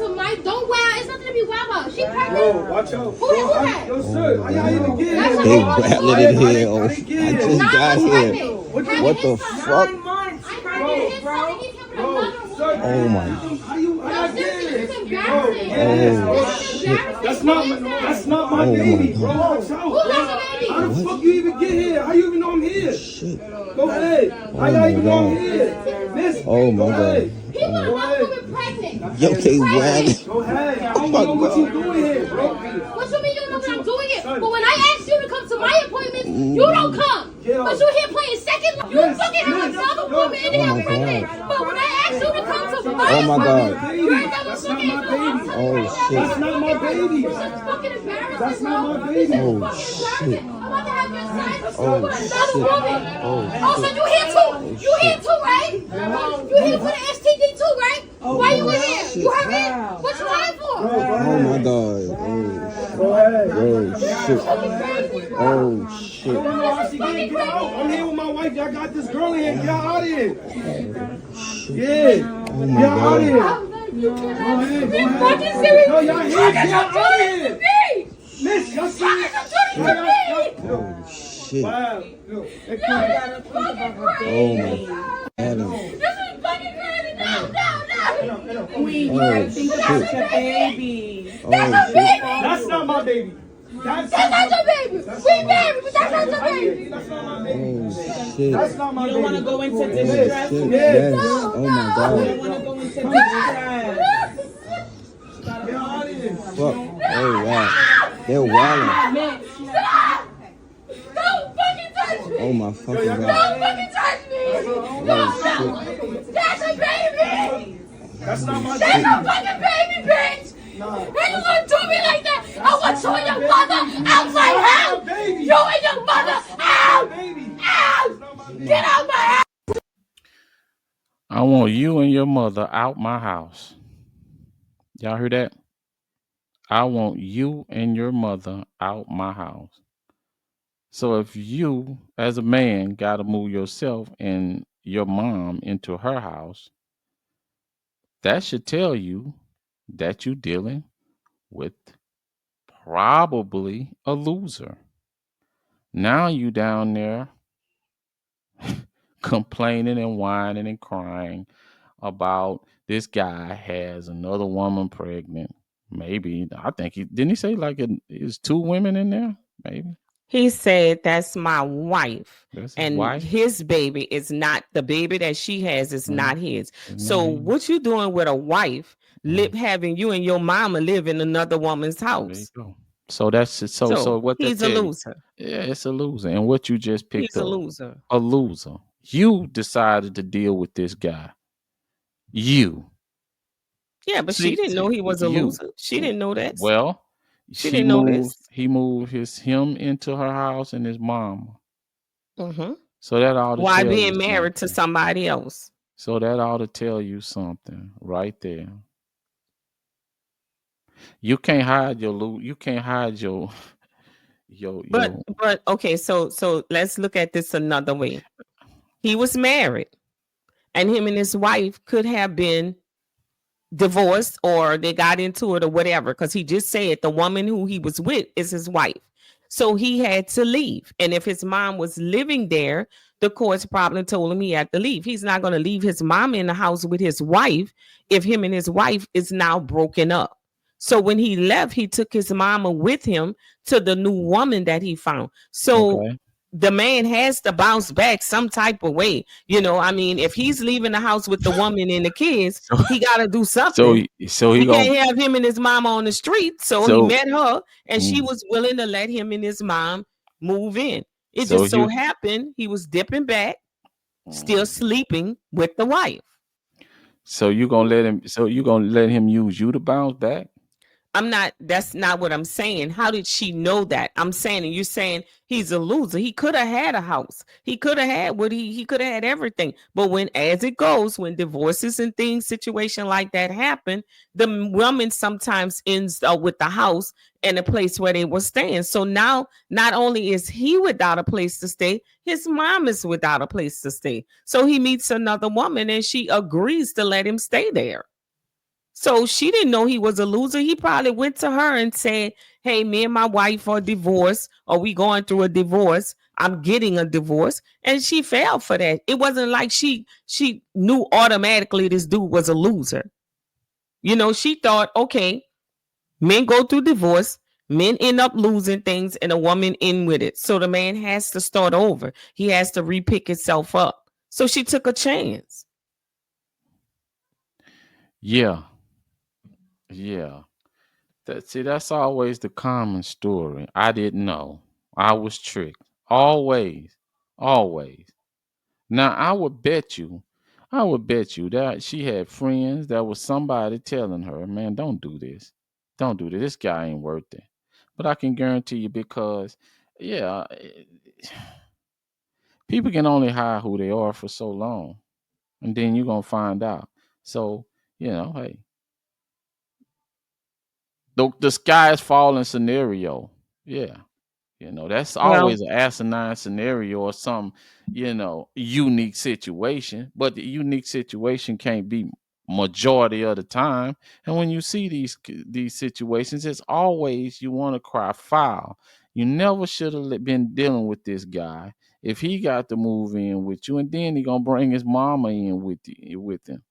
to my, don't wow. It's nothing to be wow about. She pregnant. Yo, watch out. Who that? Yo, sir, how y'all even get here? They rattling in here. I just got here. What the fuck? 9 months. Yo, sir. Oh my. How you get here? Oh shit. That's not my baby, bro. Watch out. Who has a baby? How the fuck you even get here? How you even know I'm here? Shit. Go ahead. How y'all even know I'm here? Miss, Oh my god. He want another woman pregnant. Yo, they wild. Go ahead. I don't know what you doing here, bro. What you mean you don't know what I'm doing it? But when I ask you to come to my appointment, you don't come. But you here playing second. You fucking have another woman in here pregnant. But when I ask you to come to my Oh my god. appointment, That's not my baby. Oh That's shit. not my baby. That's fucking embarrassing. That's not my baby. Oh shit. I'm about to have your son Oh with another shit. woman. Oh So you here too? You here too, right? You here for the STD too, right? Why you in here? You heard me? What you lying for? Oh my god. Go ahead. Oh shit. Oh shit. I'm here with my wife. Y'all got this girl in here. Y'all out of here. Yeah. Oh my Y'all out of god. here. Go ahead. Go ahead. No, y'all here. Y'all out of here. Miss, y'all see it? Oh shit. Wow. Look, they come. Oh my god. This is fucking crazy. No. We Oh think about shit. your baby. Oh That's a shit. baby. That's not my baby. That's not your baby. We married, but that's not your baby. That's not my baby. Oh shit. That's not my You baby. don't want to go into Oh distress. shit. You Yes. Oh my don't god. want to go into distress. Get out of here. Fuck. Oh wow. They're wilding. Stop! Don't fucking touch me! Oh my fucking Don't god. fucking touch me! Oh That's a baby! That's not my That's baby. a fucking baby, bitch! How you gonna do me like that? I want you and your mother out my house! You and your mother out! Out! Get out my house! I want you and your mother out my house. Y'all hear that? I want you and your mother out my house. So if you, as a man, got to move yourself and your mom into her house, that should tell you that you're dealing with probably a loser. Now you down there complaining and whining and crying about this guy has another woman pregnant. Maybe I think he say like it's 2 women in there. Maybe He said that's my wife. that's his And wife. his baby is not the baby that she has is not his. It's So not his. what you doing with a wife having you and your mama live in another woman's There you house? go. So that's it. So what that he's a tell you? loser. Yeah, it's a loser. And what you just picked He's a up, loser. a loser. You decided to deal with this guy. You. Yeah, but See, she didn't know he was a you. loser. She didn't know that. Well, She didn't know this. He moved him into her house and his mama. Mhm. So that ought to Why tell being you married to something. somebody else? So that ought to tell you something right there. You can't hide your you can't hide your But okay, so let's look at this another way. He was married, and him and his wife could have been divorced or they got into it or whatever, because he just said the woman who he was with is his wife. So he had to leave. And if his mom was living there, the courts probably told him he had to leave. He's not going to leave his mom in the house with his wife if him and his wife is now broken up. So when he left, he took his mama with him to the new woman that he found. So Okay. the man has to bounce back some type of way. You know, I mean, if he's leaving the house with the woman and the kids, he got to do something. So he He gonna can't have him and his mom on the street. So he met her, and she was willing to let him and his mom move in. It So just so happened he was dipping back, still sleeping with the wife. So you gonna let him use you to bounce back? That's not what I'm saying. How did she know that? I'm saying, and you're saying he's a loser. He could have had a house. He could have had he could have had everything. But as it goes, when divorces and things, situation like that happen, the woman sometimes ends up with the house and a place where they were staying. So now, not only is he without a place to stay, his mom is without a place to stay. So he meets another woman and she agrees to let him stay there. So she didn't know he was a loser. He probably went to her and said, "Hey, me and my wife are divorced, or we going through a divorce. I'm getting a divorce." And she fell for that. It wasn't like she knew automatically this dude was a loser. She thought, okay, men go through divorce, men end up losing things, and a woman in with it. So the man has to start over. He has to repick himself up. So she took a chance. Yeah. That's always the common story. I didn't know. I was tricked. Always. Always. Now I would bet you that she had friends, that was somebody telling her, man, don't do this. Don't do this. This guy ain't worth it. But I can guarantee you, because yeah, people can only hide who they are for so long. And then you're gonna find out. So, hey, the sky is falling scenario. Yeah. That's Well, always an asinine scenario or some, unique situation. But the unique situation can't be majority of the time. And when you see these situations, it's always you want to cry foul. You never should have been dealing with this guy if he got to move in with you, and then he gonna bring his mama in with him.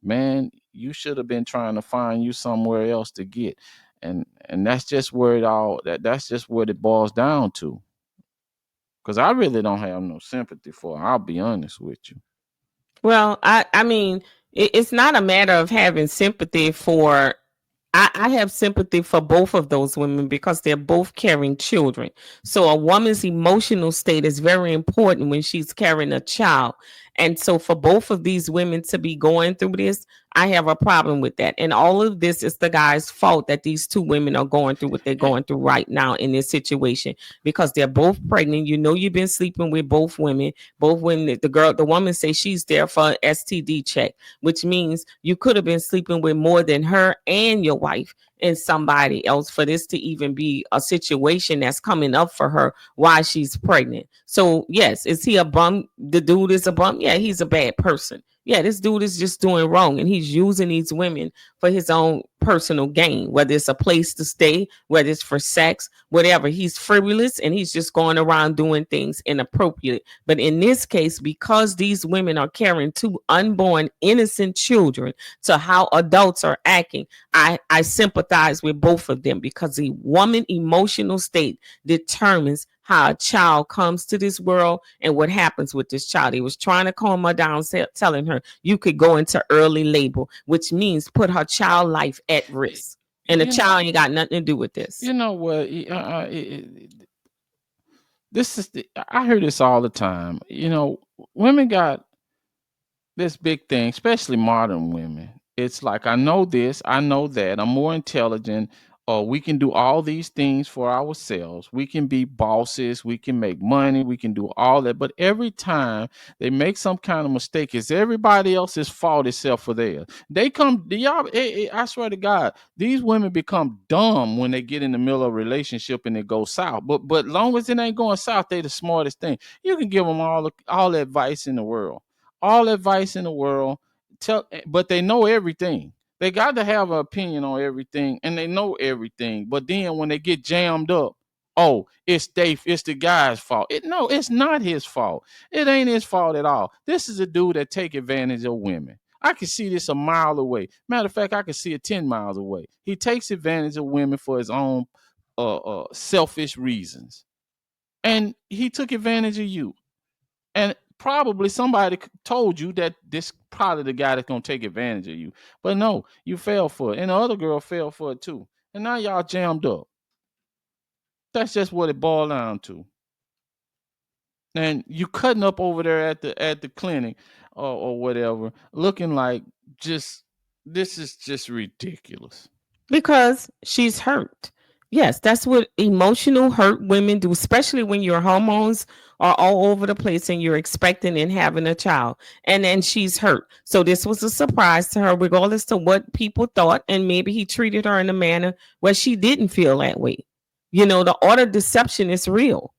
Man, you should have been trying to find you somewhere else to get. And that's just where that's just what it boils down to. Because I really don't have no sympathy for her. I'll be honest with you. well, I mean, it's not a matter of having sympathy for. I have sympathy for both of those women because they're both carrying children. So a woman's emotional state is very important when she's carrying a child. And so for both of these women to be going through this, I have a problem with that. And all of this is the guy's fault that these two women are going through what they're Eh, going through right now in this situation because they're both pregnant. You've been sleeping with both women. Both women, the woman says she's there for an STD check, which means you could have been sleeping with more than her and your wife and somebody else for this to even be a situation that's coming up for her while she's pregnant. So yes, is he a bum? The dude is a bum. Yeah, he's a bad person. Yeah, this dude is just doing wrong and he's using these women for his own personal gain, whether it's a place to stay, whether it's for sex, whatever. He's frivolous and he's just going around doing things inappropriate. But in this case, because these women are carrying two unborn innocent children to how adults are acting, I sympathize with both of them because the woman emotional state determines how a child comes to this world and what happens with this child. He was trying to calm her down, telling her you could go into early labor, which means put her child life at risk. And the child ain't got nothing to do with this. You know what? I hear this all the time. Women got this big thing, especially modern women. It's like, I know this, I know that, I'm more intelligent, or we can do all these things for ourselves. We can be bosses, we can make money, we can do all that. But every time they make some kind of mistake, it's everybody else's fault except for theirs. I swear to God, these women become dumb when they get in the middle of a relationship and it goes south. But long as it ain't going south, they the smartest thing. You can give them all the advice in the world. All advice in the world, but they know everything. They got to have an opinion on everything, and they know everything. But then when they get jammed up, oh, it's the guy's fault. No, it's not his fault. It ain't his fault at all. This is a dude that take advantage of women. I can see this a mile away. Matter of fact, I can see it 10 miles away. He takes advantage of women for his own selfish reasons. And he took advantage of you. And probably somebody told you that this probably the guy that's gonna take advantage of you. But no, you fell for it. And the other girl fell for it too. And now y'all jammed up. That's just what it boiled down to. And you cutting up over there at the clinic or whatever, looking like this is just ridiculous. Because she's hurt. Yes, that's what emotional hurt women do, especially when your hormones are all over the place and you're expecting and having a child. And then she's hurt. So this was a surprise to her, regardless to what people thought. And maybe he treated her in a manner where she didn't feel that way. The art of deception is real.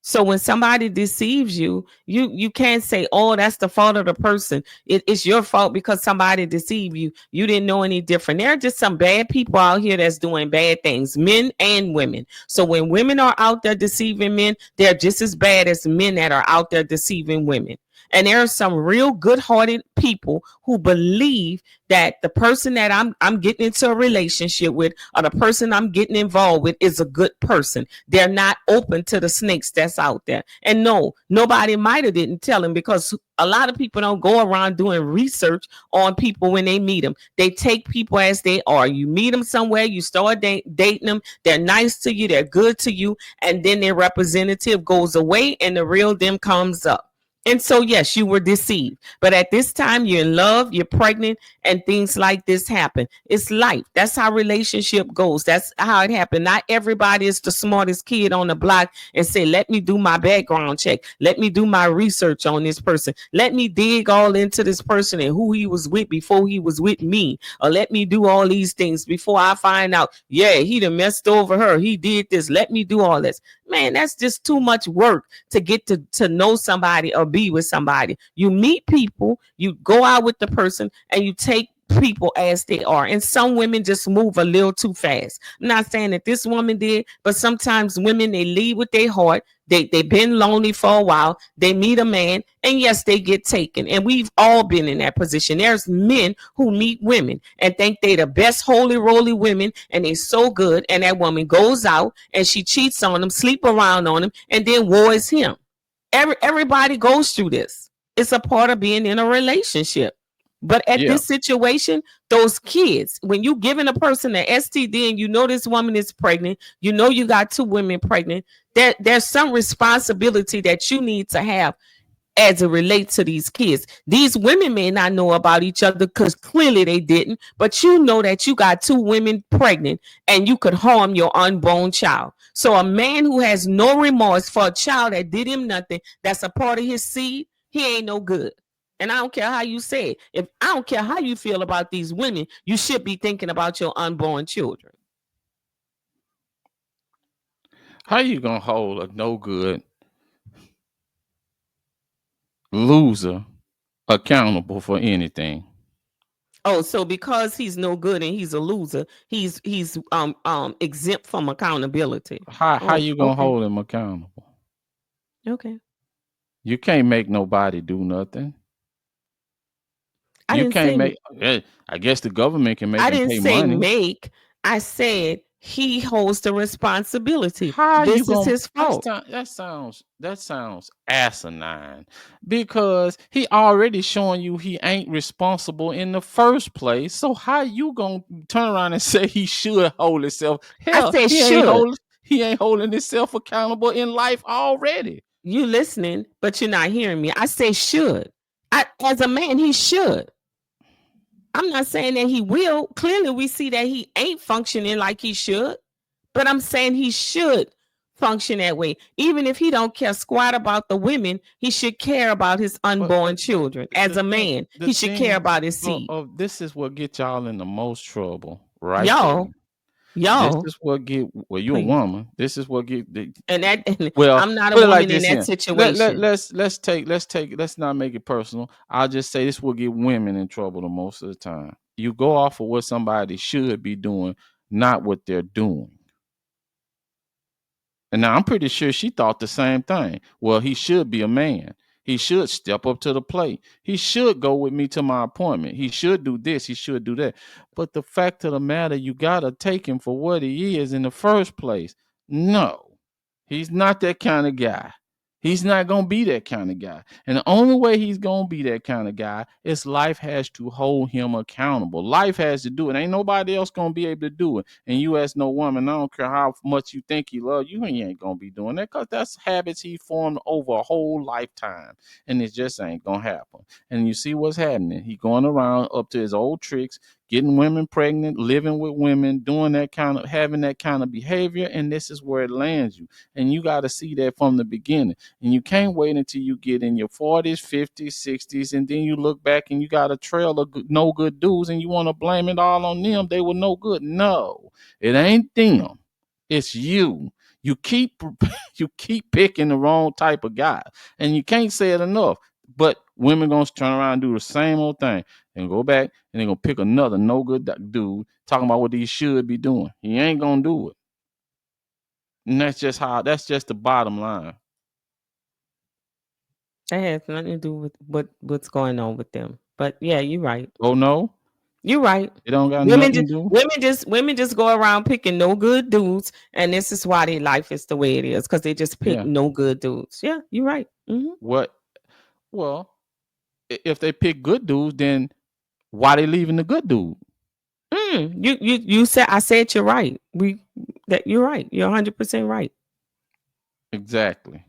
So when somebody deceives you, you can't say, "Oh, that's the fault of the person." It's your fault because somebody deceived you. You didn't know any different. There are just some bad people out here that's doing bad things, men and women. So when women are out there deceiving men, they're just as bad as men that are out there deceiving women. And there are some real good-hearted people who believe that the person that I'm getting into a relationship with, or the person I'm getting involved with, is a good person. They're not open to the snakes that's out there. And no, nobody might have didn't tell him, because a lot of people don't go around doing research on people when they meet them. They take people as they are. You meet them somewhere, you start dating them, they're nice to you, they're good to you, and then their representative goes away and the real them comes up. And so, yes, you were deceived. But at this time, you're in love, you're pregnant, and things like this happen. It's life. That's how relationship goes. That's how it happened. Not everybody is the smartest kid on the block and say, let me do my background check. Let me do my research on this person. Let me dig all into this person and who he was with before he was with me. Or let me do all these things before I find out, yeah, he done messed over her. He did this. Let me do all this. Man, that's just too much work to get to know somebody or be with somebody. You meet people, you go out with the person, and you take people as they are. And some women just move a little too fast. I'm not saying that this woman did, but sometimes women, they lead with their heart. They've been lonely for a while. They meet a man, and yes, they get taken. And we've all been in that position. There's men who meet women and think they the best holy roly women, and they so good. And that woman goes out and she cheats on them, sleep around on him, and then war is him. Everybody goes through this. It's a part of being in a relationship. But at this situation, those kids, when you giving a person an STD and you know this woman is pregnant, you know you got 2 women pregnant, there's some responsibility that you need to have as it relates to these kids. These women may not know about each other because clearly they didn't, but you know that you got 2 women pregnant and you could harm your unborn child. So a man who has no remorse for a child that did him nothing, that's a part of his seed, he ain't no good. And I don't care how you say it. If I don't care how you feel about these women, you should be thinking about your unborn children. How you gonna hold a no good loser accountable for anything? Oh, so because he's no good and he's a loser, he's exempt from accountability. How you gonna hold him accountable? Okay. You can't make nobody do nothing. You can't make. I guess the government can make. I him didn't pay say money. make. I said he holds the responsibility. How this is his fault. That sounds asinine, because he already showing you he ain't responsible in the first place. So how you gonna turn around and say he should hold himself? Hell, I said he ain't holding himself accountable in life already. You listening, but you're not hearing me. I say should. As a man, he should. I'm not saying that he will. Clearly, we see that he ain't functioning like he should. But I'm saying he should function that way. Even if he don't care squat about the women, he should care about his unborn children. As a man, he should care about his seed. This is what gets y'all in the most trouble, right? Y'all. This is what get. Well, you're a woman. This is what get. I'm not a woman in that situation. Let's not make it personal. I'll just say this will get women in trouble the most of the time. You go off of what somebody should be doing, not what they're doing. And now I'm pretty sure she thought the same thing. Well, he should be a man. He should step up to the plate. He should go with me to my appointment. He should do this. He should do that. But the fact of the matter, you got to take him for what he is in the first place. No, he's not that kind of guy. He's not going to be that kind of guy. And the only way he's going to be that kind of guy is life has to hold him accountable. Life has to do it. Ain't nobody else going to be able to do it. And you as no woman, I don't care how much you think he love you, he ain't going to be doing that, because that's habits he formed over a whole lifetime. And it just ain't going to happen. And you see what's happening. He going around up to his old tricks, getting women pregnant, living with women, doing that kind of, having that kind of behavior. And this is where it lands you. And you got to see that from the beginning. And you can't wait until you get in your 40s, 50s, 60s, and then you look back and you got a trail of no good dudes and you want to blame it all on them. They were no good. No, it ain't them. It's you. You keep picking the wrong type of guy, and you can't say it enough. But women gonna turn around and do the same old thing and go back and they're gonna pick another no good dude talking about what he should be doing. He ain't gonna do it. And that's just the bottom line. That has nothing to do with what's going on with them. But yeah, you're right. Oh no, You're right. it don't got nothing to do. Women just go around picking no good dudes, and this is why their life is the way it is, because they just pick no good dudes. Yeah, you're right. What? Well, if they pick good dudes, then why they leaving the good dude? You said, I said you're right. You're right. You're 100% right. Exactly.